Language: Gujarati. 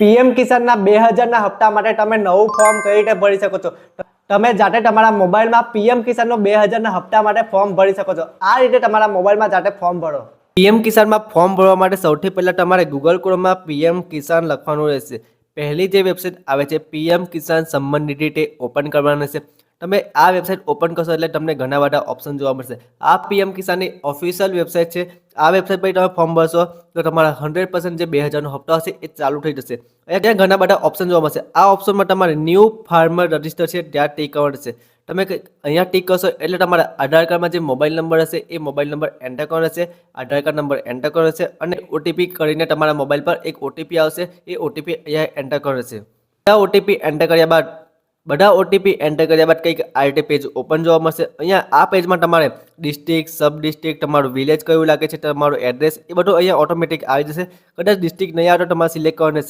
પીએમ કિસાનના 2000ના હપ્તા માટે તમે નવું ફોર્મ કઈ રીતે ભરી શકો છો? તમે જાતે તમારા મોબાઈલમાં પીએમ કિસાનનો 2000ના હપ્તા માટે ફોર્મ ભરી શકો છો. આ રીતે તમારા મોબાઈલમાં જાતે ફોર્મ ભરો. પીએમ કિસાનમાં ફોર્મ ભરવા માટે સૌથી પહેલાં તમારે ગૂગલ ક્રોમમાં પીએમ કિસાન લખવાનું રહેશે. પહેલી જે વેબસાઇટ આવે છે પીએમ કિસાન સન્માન નિધિ તે ઓપન કરવાનું રહેશે. તમે આ વેબસાઇટ ઓપન કરશો એટલે તમને ઘણા બધા ઓપ્શન જોવા મળશે. આ પીએમ કિસાનની ઓફિશિયલ વેબસાઇટ છે. આ વેબસાઇટ પર તમે ફોર્મ ભરશો તો તમારા 100% જે 2000નો હપ્તો હશે એ ચાલુ થઈ જશે. અહીંયા ત્યાં ઘણા બધા ઓપ્શન જોવા મળશે. આ ઓપ્શનમાં તમારે ન્યૂ ફાર્મર રજિસ્ટર છે ત્યાં ટિક કરવાનું છે. તમે અહીંયા ટિક કરશો એટલે તમારા આધાર કાર્ડમાં જે મોબાઈલ નંબર હશે એ મોબાઈલ નંબર એન્ટર કરવાનો છે, આધાર કાર્ડ નંબર એન્ટર કરવાનો છે અને ઓટીપી કરીને તમારા મોબાઈલ પર એક ઓટીપી આવશે. એ ઓટીપી અહીંયા એન્ટર કરવાનો છે. આ ઓટીપી એન્ટર કર્યા બાદ કંઈક આ રીતે પેજ ઓપન જોવા મળશે. અહીંયા આ પેજમાં તમારે ડિસ્ટ્રિક્ટ, સબ ડિસ્ટ્રિક્ટ, તમારું વિલેજ કયું લાગે છે, તમારું એડ્રેસ એ બધું અહીંયા ઓટોમેટિક આવી જશે. કદાચ ડિસ્ટ્રિક્ટ નહીં આવે તો તમારે સિલેક્ટ કરવાનું છે.